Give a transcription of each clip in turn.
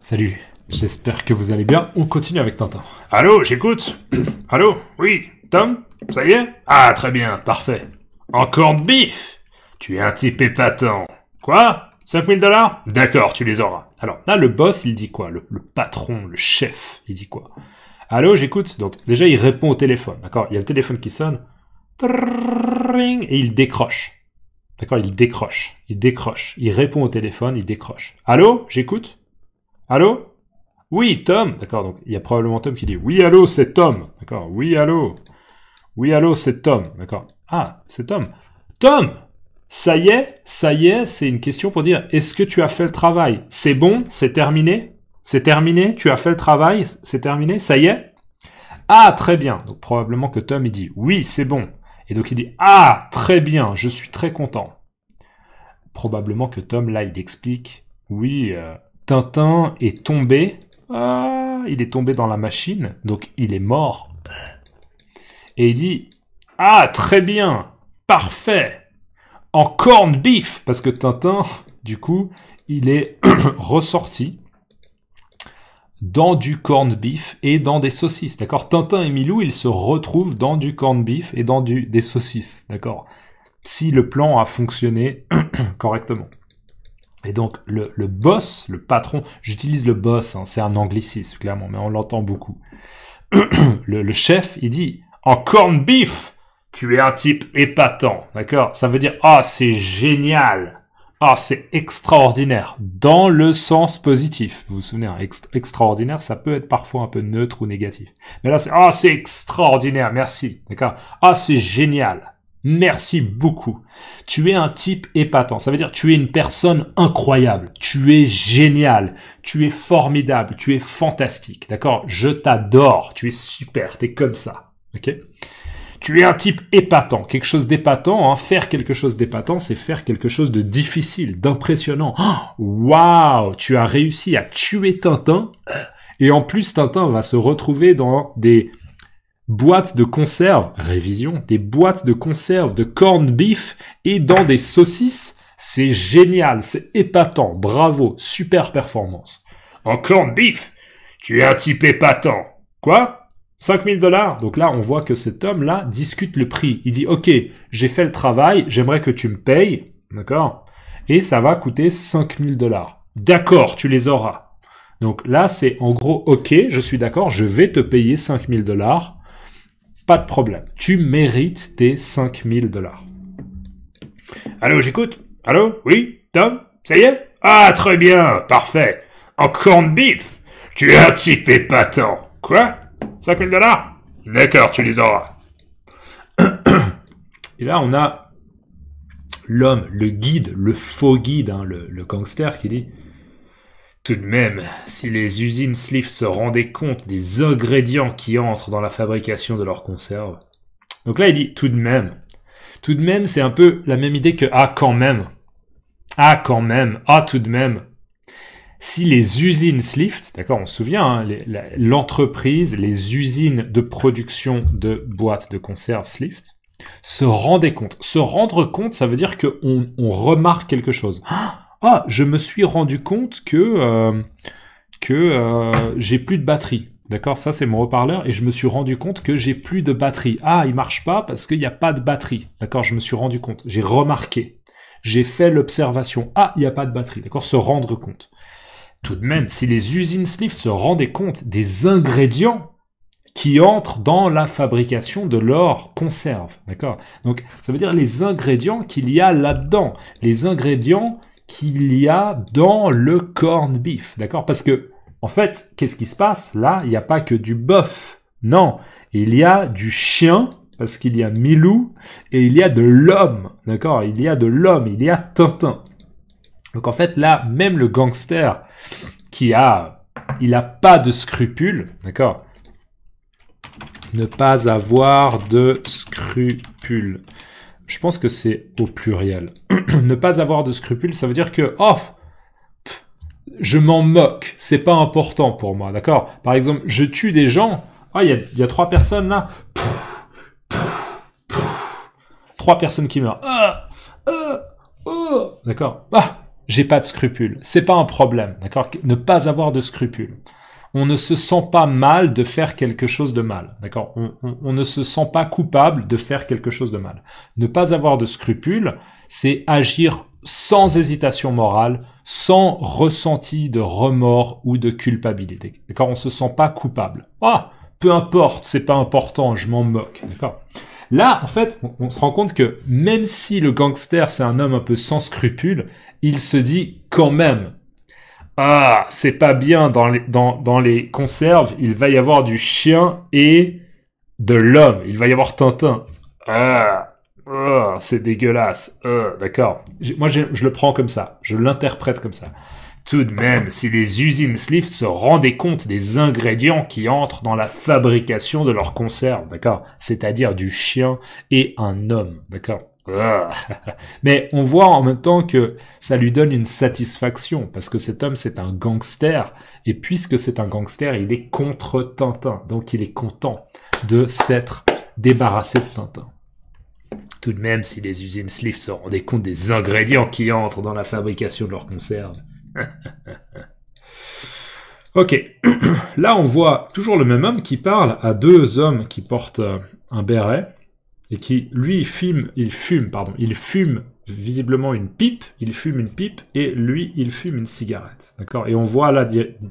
Salut, j'espère que vous allez bien. On continue avec Tintin. Allô, j'écoute. Allô, oui, Tom, ça y est? Ah, très bien, parfait. Encore de bif? Tu es un type épatant. Quoi? 5000 $? D'accord, tu les auras. Alors là, le boss, il dit quoi? Le patron, le chef, il dit quoi? Allô, j'écoute. Donc déjà, il répond au téléphone, d'accord? Il y a le téléphone qui sonne. Et il décroche. D'accord, il décroche. Il répond au téléphone, il décroche. Allô, j'écoute. Allô? Oui, Tom. D'accord, donc il y a probablement Tom qui dit oui, allô, c'est Tom. D'accord, oui, allô. Oui, allô, c'est Tom. D'accord. Ah, c'est Tom. Tom! Ça y est, c'est une question pour dire est-ce que tu as fait le travail? C'est bon? C'est terminé? C'est terminé? Tu as fait le travail? C'est terminé? Ça y est? Ah, très bien. Donc probablement que Tom il dit oui, c'est bon. Et donc il dit ah, très bien, je suis très content. Probablement que Tom là il explique oui, Tintin est tombé. Ah, il est tombé dans la machine, donc il est mort. Et il dit ah, très bien, parfait. En corned beef, parce que Tintin, du coup, il est ressorti dans du corned beef et dans des saucisses, d'accord? Tintin et Milou, ils se retrouvent dans du corned beef et dans des saucisses, d'accord? Si le plan a fonctionné correctement. Et donc, le boss, le patron, j'utilise le boss, hein, c'est un anglicisme, clairement, mais on l'entend beaucoup. le chef, il dit « En corned beef !» Tu es un type épatant, d'accord? Ça veut dire « Ah, c'est génial! Ah, c'est extraordinaire !» Dans le sens positif. Vous vous souvenez, hein, extraordinaire, ça peut être parfois un peu neutre ou négatif. Mais là, c'est « Ah, c'est extraordinaire, merci !» D'accord? « Ah, c'est génial !» Merci beaucoup. Tu es un type épatant. Ça veut dire tu es une personne incroyable. Tu es génial. Tu es formidable. Tu es fantastique. D'accord? Je t'adore. Tu es super. T'es comme ça. Ok? Tu es un type épatant, quelque chose d'épatant. Hein. Faire quelque chose d'épatant, c'est faire quelque chose de difficile, d'impressionnant. Waouh, tu as réussi à tuer Tintin. Et en plus, Tintin va se retrouver dans des boîtes de conserve, révision, des boîtes de conserve de corned beef et dans des saucisses. C'est génial, c'est épatant. Bravo, super performance. En corned beef? Tu es un type épatant. Quoi? 5000 $. Donc là, on voit que cet homme-là discute le prix. Il dit, OK, j'ai fait le travail, j'aimerais que tu me payes, d'accord? Et ça va coûter 5000 $. D'accord, tu les auras. Donc là, c'est en gros, OK, je suis d'accord, je vais te payer 5000 $. Pas de problème. Tu mérites tes 5000 $. Allô, j'écoute. Allô? Oui? Tom? Ça y est? Ah, très bien, parfait. En corned beef? Tu es un type épatant. Quoi? 5000 $? D'accord, tu les auras. Et là, on a l'homme, le guide, le faux guide, hein, le gangster qui dit « Tout de même, si les usines Slift se rendaient compte des ingrédients qui entrent dans la fabrication de leurs conserves. » Donc là, il dit « Tout de même. » Tout de même, c'est un peu la même idée que « Ah, quand même. » Ah, quand même. Ah, tout de même. Si les usines Slift, d'accord, on se souvient, hein, l'entreprise, les usines de production de boîtes de conserve Slift, se rendaient compte. Se rendre compte, ça veut dire qu'on remarque quelque chose. Ah, je me suis rendu compte que j'ai plus de batterie. D'accord, ça c'est mon haut-parleur et je me suis rendu compte que j'ai plus de batterie. Ah, il marche pas parce qu'il n'y a pas de batterie. D'accord, je me suis rendu compte. J'ai remarqué. J'ai fait l'observation. Ah, il n'y a pas de batterie. D'accord, se rendre compte. Tout de même, si les usines Slift se rendaient compte des ingrédients qui entrent dans la fabrication de leur conserve. D'accord, donc ça veut dire les ingrédients qu'il y a là-dedans. Les ingrédients qu'il y a dans le corned beef, d'accord? Parce que, en fait, qu'est-ce qui se passe? Là, il n'y a pas que du bœuf. Non, il y a du chien, parce qu'il y a Milou, et il y a de l'homme, d'accord? Il y a de l'homme, il y a Tintin. Donc en fait, là, même le gangster il a pas de scrupules, d'accord? Ne pas avoir de scrupules. Je pense que c'est au pluriel. Ne pas avoir de scrupules, ça veut dire que, oh, je m'en moque, c'est pas important pour moi, d'accord? Par exemple, je tue des gens, ah, il y a 3 personnes là, 3 personnes qui meurent, d'accord? Ah, j'ai pas de scrupules. C'est pas un problème, d'accord? Ne pas avoir de scrupules. On ne se sent pas mal de faire quelque chose de mal, d'accord? On ne se sent pas coupable de faire quelque chose de mal. Ne pas avoir de scrupules, c'est agir sans hésitation morale, sans ressenti de remords ou de culpabilité, d'accord? On se sent pas coupable. Ah, peu importe, c'est pas important, je m'en moque, d'accord? Là, en fait, on se rend compte que même si le gangster, c'est un homme un peu sans scrupules, il se dit quand même, ah, c'est pas bien, dans les conserves, il va y avoir du chien et de l'homme. Il va y avoir Tintin. Ah, c'est dégueulasse. D'accord. Moi, je le prends comme ça. Je l'interprète comme ça. Tout de même, si les usines Slift se rendaient compte des ingrédients qui entrent dans la fabrication de leurs conserves, d'accord? C'est-à-dire du chien et un homme, d'accord? Mais on voit en même temps que ça lui donne une satisfaction, parce que cet homme, c'est un gangster, et puisque c'est un gangster, il est contre Tintin, donc il est content de s'être débarrassé de Tintin. Tout de même, si les usines Slift se rendaient compte des ingrédients qui entrent dans la fabrication de leurs conserves. Ok, là on voit toujours le même homme qui parle à deux hommes qui portent un béret, et qui, lui, il fume visiblement une pipe, et lui, il fume une cigarette, d'accord? Et on voit là,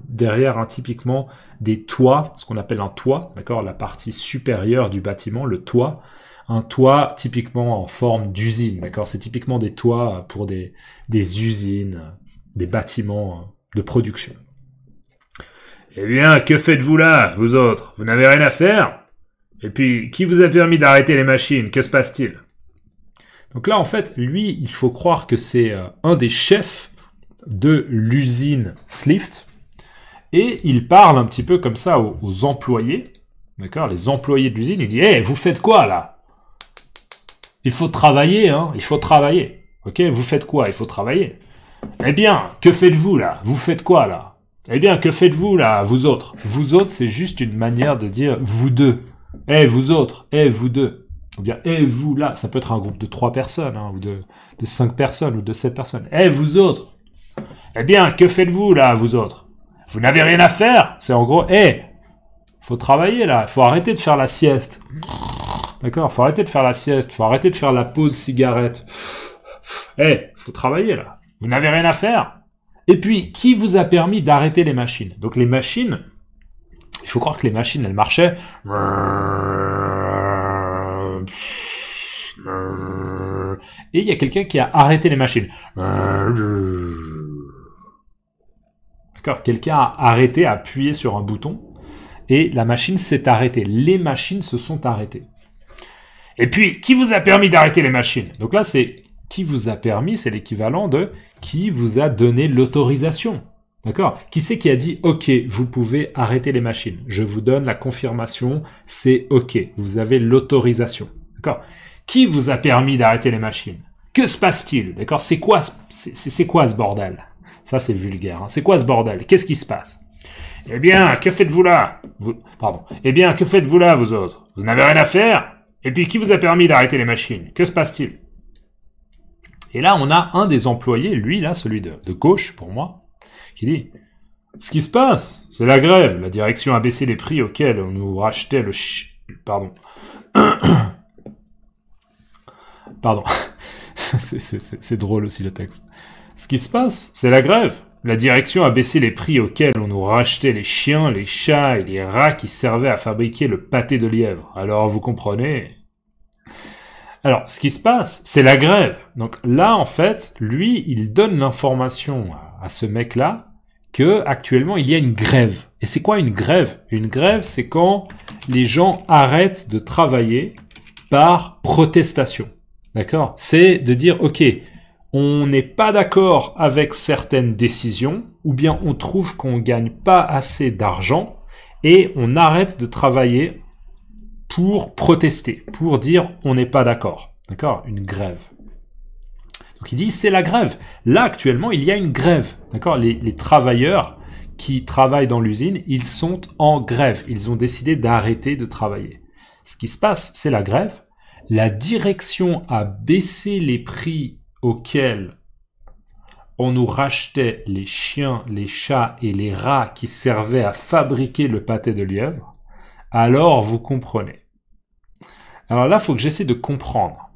derrière, typiquement, des toits, ce qu'on appelle un toit, d'accord? La partie supérieure du bâtiment, le toit, un toit typiquement en forme d'usine, d'accord? C'est typiquement des toits pour des usines, des bâtiments de production. Eh bien, que faites-vous là, vous autres? Vous n'avez rien à faire? Et puis, qui vous a permis d'arrêter les machines? Que se passe-t-il? Donc là, en fait, lui, il faut croire que c'est un des chefs de l'usine Slift. Et il parle un petit peu comme ça aux employés. D'accord? Les employés de l'usine, il dit « Hey, vous faites quoi, là? Il faut travailler, hein? Il faut travailler. Ok? Vous faites quoi? Il faut travailler. Eh bien, que faites-vous, là? Vous faites quoi, là? Eh bien, que faites-vous, là, vous autres? Vous autres, c'est juste une manière de dire « vous deux ». Eh, vous autres, vous deux. Ou bien, vous là. Ça peut être un groupe de 3 personnes, hein, ou de 5 personnes, ou de 7 personnes. Vous autres. Eh bien, que faites-vous là, vous autres? Vous n'avez rien à faire? C'est en gros, faut travailler là. Faut arrêter de faire la sieste. D'accord? Faut arrêter de faire la sieste. Faut arrêter de faire la pause cigarette. Faut travailler là. Vous n'avez rien à faire? Et puis, qui vous a permis d'arrêter les machines? Donc les machines, il faut croire que les machines, elles marchaient. Et il y a quelqu'un qui a arrêté les machines. D'accord? Quelqu'un a arrêté, a appuyé sur un bouton, et la machine s'est arrêtée. Les machines se sont arrêtées. Et puis, qui vous a permis d'arrêter les machines? Donc là, c'est qui vous a permis, c'est l'équivalent de qui vous a donné l'autorisation. D'accord? Qui c'est qui a dit « Ok, vous pouvez arrêter les machines. Je vous donne la confirmation, c'est OK. Vous avez l'autorisation. » D'accord? Qui vous a permis d'arrêter les machines? Que se passe-t-il? D'accord? C'est quoi ce bordel? Ça, c'est vulgaire. Hein? C'est quoi ce bordel? Qu'est-ce qui se passe? Eh bien, que faites-vous là? Eh bien, que faites-vous là, vous autres? Vous n'avez rien à faire? Et puis, qui vous a permis d'arrêter les machines? Que se passe-t-il? Et là, on a un des employés, lui, là, celui de gauche, pour moi, qui dit « Ce qui se passe, c'est la grève. La direction a baissé les prix auxquels on nous rachetait le Pardon. Pardon. C'est drôle aussi, le texte. Ce qui se passe, c'est la grève. La direction a baissé les prix auxquels on nous rachetait les chiens, les chats et les rats qui servaient à fabriquer le pâté de lièvre. Alors, vous comprenez ? Alors, ce qui se passe, c'est la grève. Donc là, en fait, lui, il donne l'information à ce mec-là que actuellement il y a une grève. Et c'est quoi une grève? Une grève, c'est quand les gens arrêtent de travailler par protestation. D'accord? C'est de dire, ok, on n'est pas d'accord avec certaines décisions, ou bien on trouve qu'on gagne pas assez d'argent, et on arrête de travailler pour protester, pour dire on n'est pas d'accord. D'accord? Une grève. Donc il dit c'est la grève. Là actuellement il y a une grève. D'accord? Les travailleurs qui travaillent dans l'usine, ils sont en grève. Ils ont décidé d'arrêter de travailler. Ce qui se passe, c'est la grève. La direction a baissé les prix auxquels on nous rachetait les chiens, les chats et les rats qui servaient à fabriquer le pâté de lièvre, alors vous comprenez. Alors là, il faut que j'essaie de comprendre.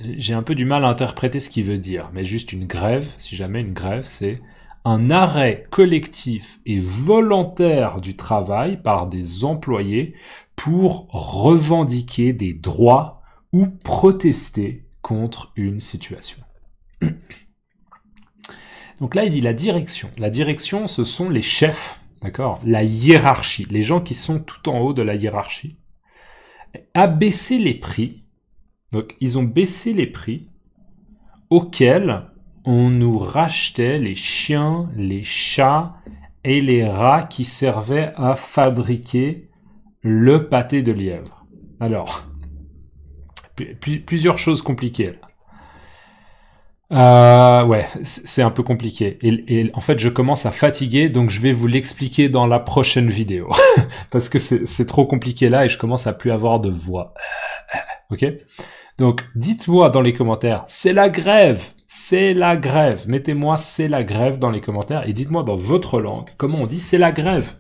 J'ai un peu du mal à interpréter ce qu'il veut dire, mais juste une grève, si jamais une grève, c'est un arrêt collectif et volontaire du travail par des employés pour revendiquer des droits ou protester contre une situation. Donc là, il dit la direction. La direction, ce sont les chefs, d'accord? La hiérarchie, les gens qui sont tout en haut de la hiérarchie, a baissé les prix. Donc, ils ont baissé les prix auxquels on nous rachetait les chiens, les chats et les rats qui servaient à fabriquer le pâté de lièvre. Alors, plusieurs choses compliquées là. Ouais, c'est un peu compliqué. Et en fait, je commence à fatiguer, donc je vais vous l'expliquer dans la prochaine vidéo. Parce que c'est trop compliqué là et je commence à plus avoir de voix. Ok? Donc, dites-moi dans les commentaires, c'est la grève! C'est la grève! Mettez-moi c'est la grève dans les commentaires et dites-moi dans votre langue comment on dit c'est la grève.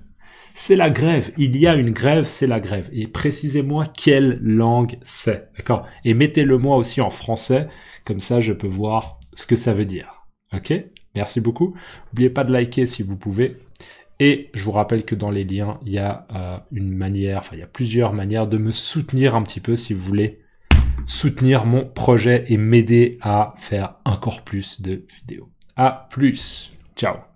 C'est la grève. Il y a une grève, c'est la grève. Et précisez-moi quelle langue c'est. D'accord? Et mettez-le moi aussi en français. Comme ça, je peux voir ce que ça veut dire. Ok? Merci beaucoup. N'oubliez pas de liker si vous pouvez. Et je vous rappelle que dans les liens, il y a il y a plusieurs manières de me soutenir un petit peu si vous voulez soutenir mon projet et m'aider à faire encore plus de vidéos. À plus. Ciao.